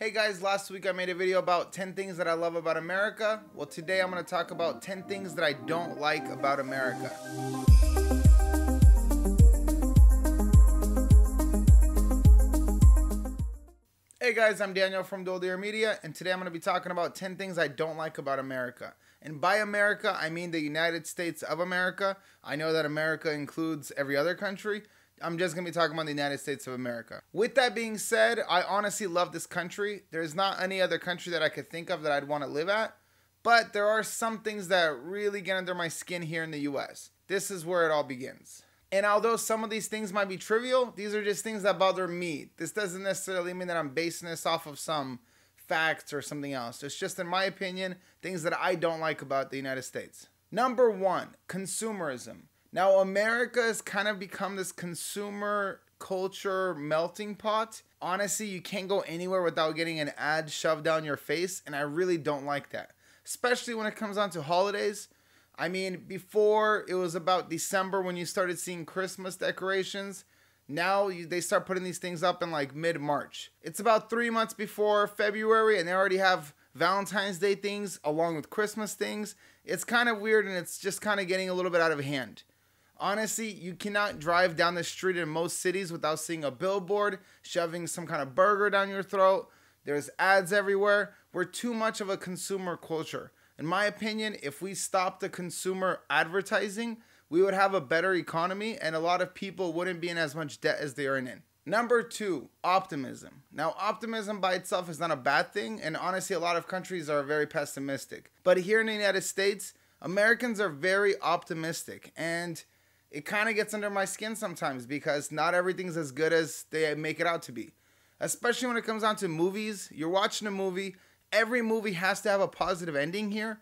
Hey guys, last week I made a video about 10 things that I love about America. Well, today I'm going to talk about 10 things that I don't like about America. Hey guys, I'm Daniel from Dual Deer Media, and today I'm going to be talking about 10 things I don't like about America. And by America, I mean the United States of America. I know that America includes every other country. I'm just going to be talking about the United States of America. With that being said, I honestly love this country. There's not any other country that I could think of that I'd want to live at. But there are some things that really get under my skin here in the US. This is where it all begins. And although some of these things might be trivial, these are just things that bother me. This doesn't necessarily mean that I'm basing this off of some facts or something else. It's just, in my opinion, things that I don't like about the United States. Number one, consumerism. Now, America has kind of become this consumer culture melting pot. Honestly, you can't go anywhere without getting an ad shoved down your face, and I really don't like that. Especially when it comes on to holidays. I mean, before it was about December when you started seeing Christmas decorations. Now they start putting these things up in like mid-March. It's about 3 months before February, and they already have Valentine's Day things along with Christmas things. It's kind of weird, and it's just kind of getting a little bit out of hand. Honestly, you cannot drive down the street in most cities without seeing a billboard shoving some kind of burger down your throat. There's ads everywhere. We're too much of a consumer culture. In my opinion, if we stopped the consumer advertising, we would have a better economy and a lot of people wouldn't be in as much debt as they are in. Number two, optimism. Now, optimism by itself is not a bad thing, and honestly, a lot of countries are very pessimistic. But here in the United States, Americans are very optimistic, and it kind of gets under my skin sometimes because not everything's as good as they make it out to be. Especially when it comes down to movies. You're watching a movie. Every movie has to have a positive ending here.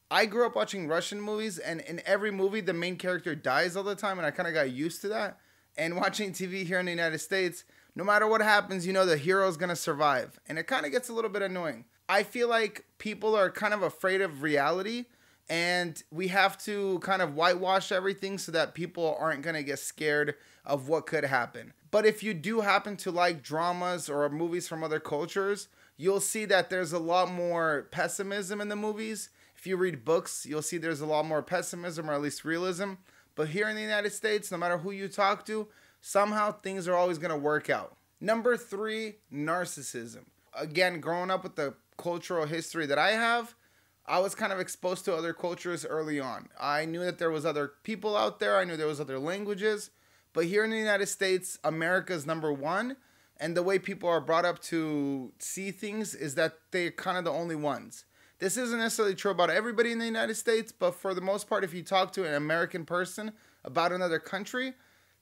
I grew up watching Russian movies, and in every movie, the main character dies all the time, and I kind of got used to that. And watching TV here in the United States, no matter what happens, you know the hero's going to survive. And it kind of gets a little bit annoying. I feel like people are kind of afraid of reality, and we have to kind of whitewash everything so that people aren't going to get scared of what could happen. But if you do happen to like dramas or movies from other cultures, you'll see that there's a lot more pessimism in the movies. If you read books, you'll see there's a lot more pessimism or at least realism. But here in the United States, no matter who you talk to, somehow things are always going to work out. Number three, narcissism. Again, growing up with the cultural history that I have, I was kind of exposed to other cultures early on. I knew that there was other people out there. I knew there was other languages. But here in the United States, America's number one. And the way people are brought up to see things is that they're kind of the only ones. This isn't necessarily true about everybody in the United States, but for the most part, if you talk to an American person about another country,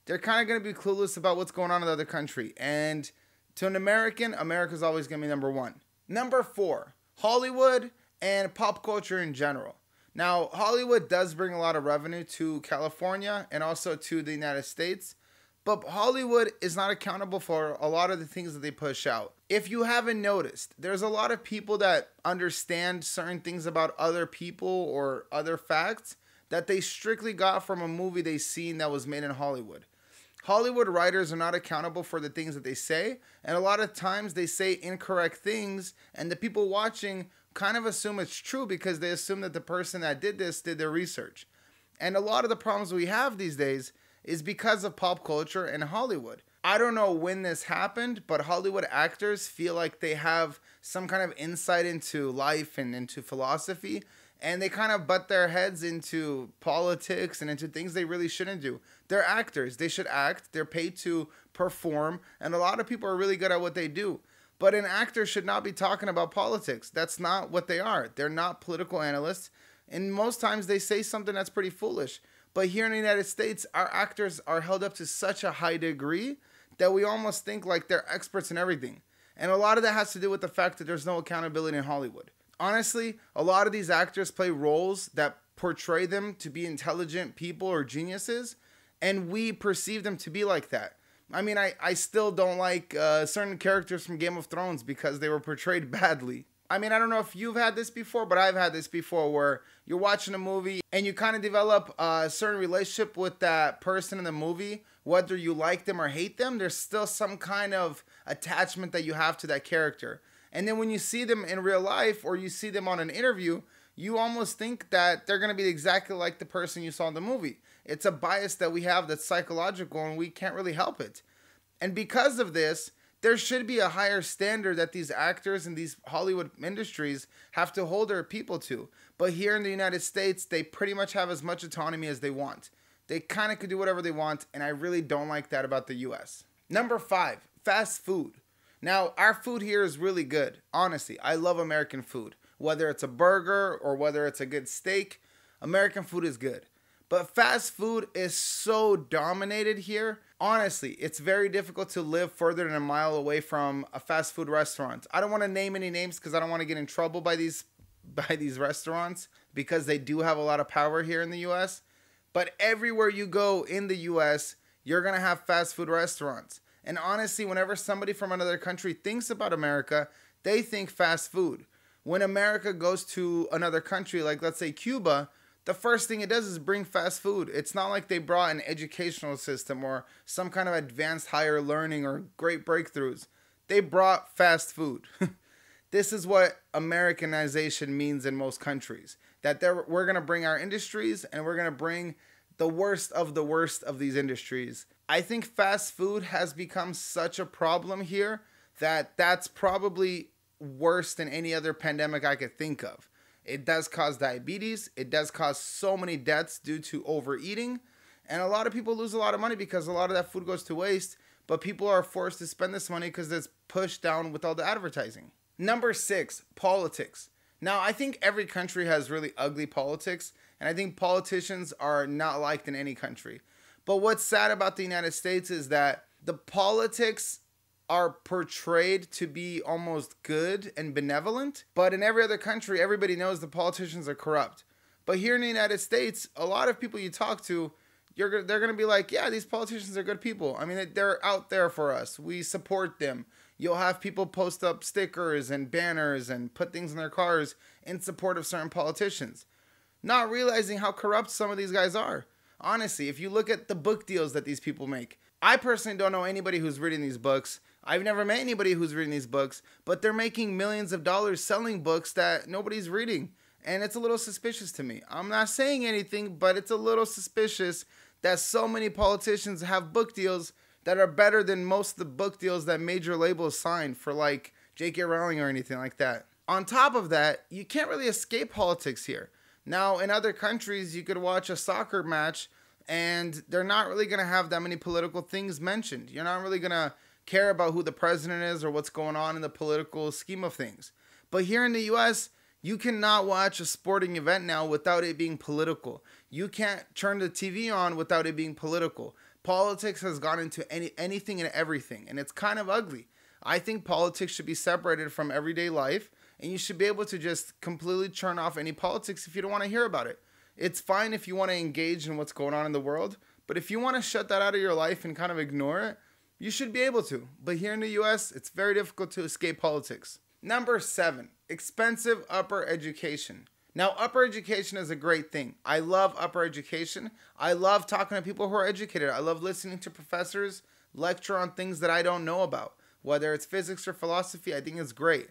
they're kind of going to be clueless about what's going on in the other country. And to an American, America's always going to be number one. Number four, Hollywood and pop culture in general. Now, Hollywood does bring a lot of revenue to California and also to the United States, but Hollywood is not accountable for a lot of the things that they push out. If you haven't noticed, there's a lot of people that understand certain things about other people or other facts that they strictly got from a movie they seen that was made in Hollywood. Hollywood writers are not accountable for the things that they say, and a lot of times they say incorrect things, and the people watching kind of assume it's true because they assume that the person that did this did their research. And a lot of the problems we have these days is because of pop culture and Hollywood. I don't know when this happened, but Hollywood actors feel like they have some kind of insight into life and into philosophy, and they kind of butt their heads into politics and into things they really shouldn't do. They're actors. They should act. They're paid to perform, and a lot of people are really good at what they do. But an actor should not be talking about politics. That's not what they are. They're not political analysts. And most times they say something that's pretty foolish. But here in the United States, our actors are held up to such a high degree that we almost think like they're experts in everything. And a lot of that has to do with the fact that there's no accountability in Hollywood. Honestly, a lot of these actors play roles that portray them to be intelligent people or geniuses, and we perceive them to be like that. I mean, I still don't like certain characters from Game of Thrones because they were portrayed badly. I mean, I don't know if you've had this before, but I've had this before where you're watching a movie and you kind of develop a certain relationship with that person in the movie. Whether you like them or hate them, there's still some kind of attachment that you have to that character. And then when you see them in real life or you see them on an interview, you almost think that they're going to be exactly like the person you saw in the movie. It's a bias that we have that's psychological and we can't really help it. And because of this, there should be a higher standard that these actors and these Hollywood industries have to hold their people to. But here in the United States, they pretty much have as much autonomy as they want. They kind of could do whatever they want, and I really don't like that about the US. Number 5, fast food. Now, our food here is really good. Honestly, I love American food. Whether it's a burger or whether it's a good steak, American food is good. But fast food is so dominated here. Honestly, it's very difficult to live further than a mile away from a fast food restaurant. I don't want to name any names because I don't want to get in trouble by these restaurants because they do have a lot of power here in the US. But everywhere you go in the US, you're going to have fast food restaurants. And honestly, whenever somebody from another country thinks about America, they think fast food. When America goes to another country, like let's say Cuba, the first thing it does is bring fast food. It's not like they brought an educational system or some kind of advanced higher learning or great breakthroughs. They brought fast food. This is what Americanization means in most countries. That we're going to bring our industries and we're going to bring the worst of these industries. I think fast food has become such a problem here that that's probably worse than any other pandemic I could think of. It does cause diabetes. It does cause so many deaths due to overeating. And a lot of people lose a lot of money because a lot of that food goes to waste. But people are forced to spend this money because it's pushed down with all the advertising. Number 6, politics. Now, I think every country has really ugly politics. And I think politicians are not liked in any country. But what's sad about the United States is that the politics are portrayed to be almost good and benevolent. But in every other country, everybody knows the politicians are corrupt. But here in the United States, a lot of people you talk to, they're going to be like, yeah, these politicians are good people. I mean, they're out there for us. We support them. You'll have people post up stickers and banners and put things in their cars in support of certain politicians, not realizing how corrupt some of these guys are. Honestly, if you look at the book deals that these people make, I personally don't know anybody who's reading these books. I've never met anybody who's reading these books, but they're making millions of dollars selling books that nobody's reading. And it's a little suspicious to me. I'm not saying anything, but it's a little suspicious that so many politicians have book deals that are better than most of the book deals that major labels sign for, like J.K. Rowling or anything like that. On top of that, you can't really escape politics here. Now, in other countries, you could watch a soccer match and they're not really going to have that many political things mentioned. You're not really going to care about who the president is or what's going on in the political scheme of things. But here in the US, you cannot watch a sporting event now without it being political. You can't turn the TV on without it being political. Politics has gone into anything and everything, and it's kind of ugly. I think politics should be separated from everyday life, and you should be able to just completely turn off any politics if you don't want to hear about it. It's fine if you want to engage in what's going on in the world, but if you want to shut that out of your life and kind of ignore it, you should be able to. But here in the US, it's very difficult to escape politics. Number 7, expensive upper education. Now, upper education is a great thing. I love upper education. I love talking to people who are educated. I love listening to professors lecture on things that I don't know about. Whether it's physics or philosophy, I think it's great.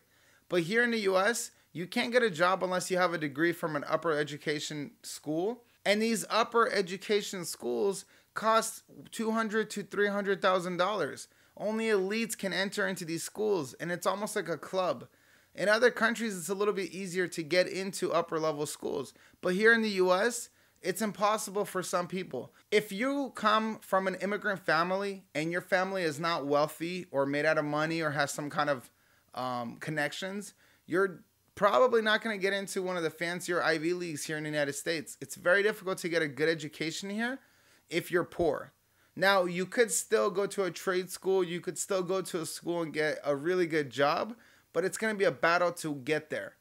But here in the US, you can't get a job unless you have a degree from an upper education school. And these upper education schools cost $200,000 to $300,000. Only elites can enter into these schools, and it's almost like a club. In other countries, it's a little bit easier to get into upper level schools. But here in the US, it's impossible for some people. If you come from an immigrant family and your family is not wealthy or made out of money or has some kind of connections, you're probably not going to get into one of the fancier Ivy Leagues here in the United States. It's very difficult to get a good education here if you're poor. Now, you could still go to a trade school. You could still go to a school and get a really good job, but it's going to be a battle to get there.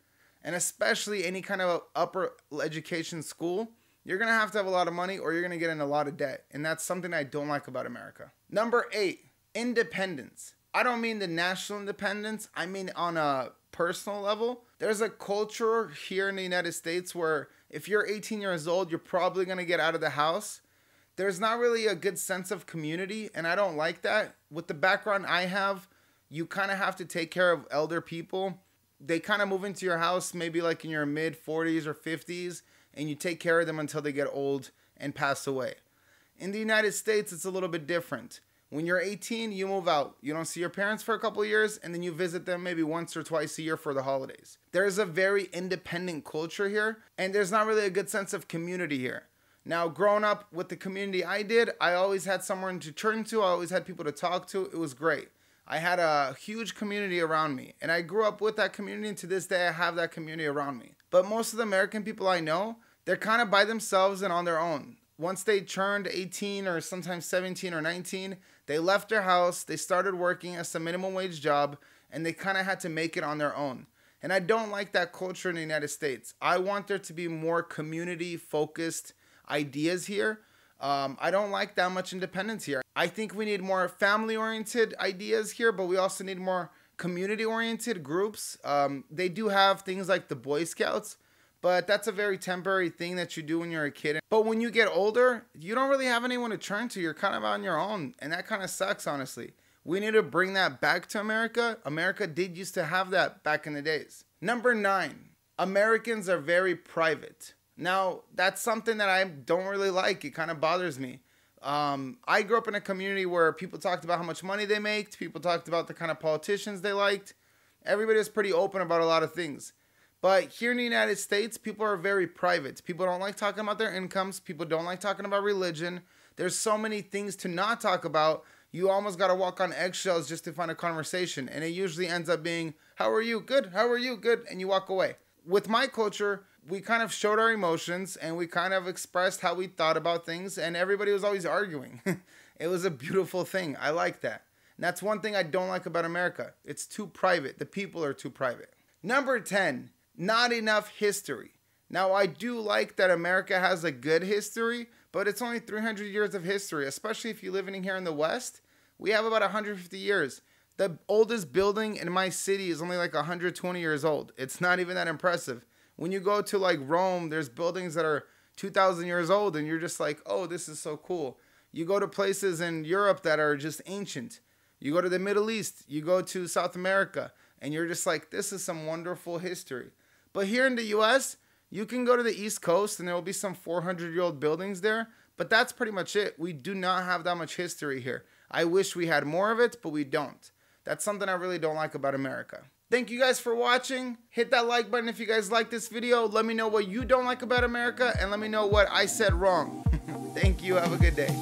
And especially any kind of upper education school, you're going to have a lot of money or you're going to get in a lot of debt. And that's something I don't like about America. Number 8, independence. I don't mean the national independence. I mean on a personal level. There's a culture here in the United States where if you're 18 years old, you're probably going to get out of the house. There's not really a good sense of community, and I don't like that. With the background I have, you kind of have to take care of elder people. They kind of move into your house maybe like in your mid 40s or 50s, and you take care of them until they get old and pass away. In the United States, it's a little bit different. When you're 18, you move out. You don't see your parents for a couple of years, and then you visit them maybe once or twice a year for the holidays. There's a very independent culture here, and there's not really a good sense of community here. Now, growing up with the community I did, I always had someone to turn to. I always had people to talk to. It was great. I had a huge community around me, and I grew up with that community, and to this day, I have that community around me. But most of the American people I know, they're kind of by themselves and on their own. Once they turned 18 or sometimes 17 or 19, they left their house, they started working as a minimum wage job, and they kind of had to make it on their own. And I don't like that culture in the United States. I want there to be more community-focused ideas here. I don't like that much independence here. I think we need more family-oriented ideas here, but we also need more community-oriented groups. They do have things like the Boy Scouts, but that's a very temporary thing that you do when you're a kid. But when you get older, you don't really have anyone to turn to. You're kind of on your own, and that kind of sucks, honestly. We need to bring that back to America. America did used to have that back in the days. Number 9, Americans are very private. Now, that's something that I don't really like. It kind of bothers me. I grew up in a community where people talked about how much money they made. People talked about the kind of politicians they liked. Everybody was pretty open about a lot of things. But here in the United States, people are very private. People don't like talking about their incomes. People don't like talking about religion. There's so many things to not talk about. You almost got to walk on eggshells just to find a conversation. And it usually ends up being, how are you? Good. How are you? Good. And you walk away. With my culture, we kind of showed our emotions and we kind of expressed how we thought about things. And everybody was always arguing. It was a beautiful thing. I like that. And that's one thing I don't like about America. It's too private. The people are too private. Number 10. Not enough history. Now, I do like that America has a good history, but it's only 300 years of history, especially if you're living here in the West. We have about 150 years. The oldest building in my city is only like 120 years old. It's not even that impressive. When you go to like Rome, there's buildings that are 2,000 years old, and you're just like, oh, this is so cool. You go to places in Europe that are just ancient. You go to the Middle East, you go to South America, and you're just like, this is some wonderful history. But here in the US, you can go to the East Coast and there will be some 400-year-old buildings there. But that's pretty much it. We do not have that much history here. I wish we had more of it, but we don't. That's something I really don't like about America. Thank you guys for watching. Hit that like button if you guys like this video. Let me know what you don't like about America and let me know what I said wrong. Thank you. Have a good day.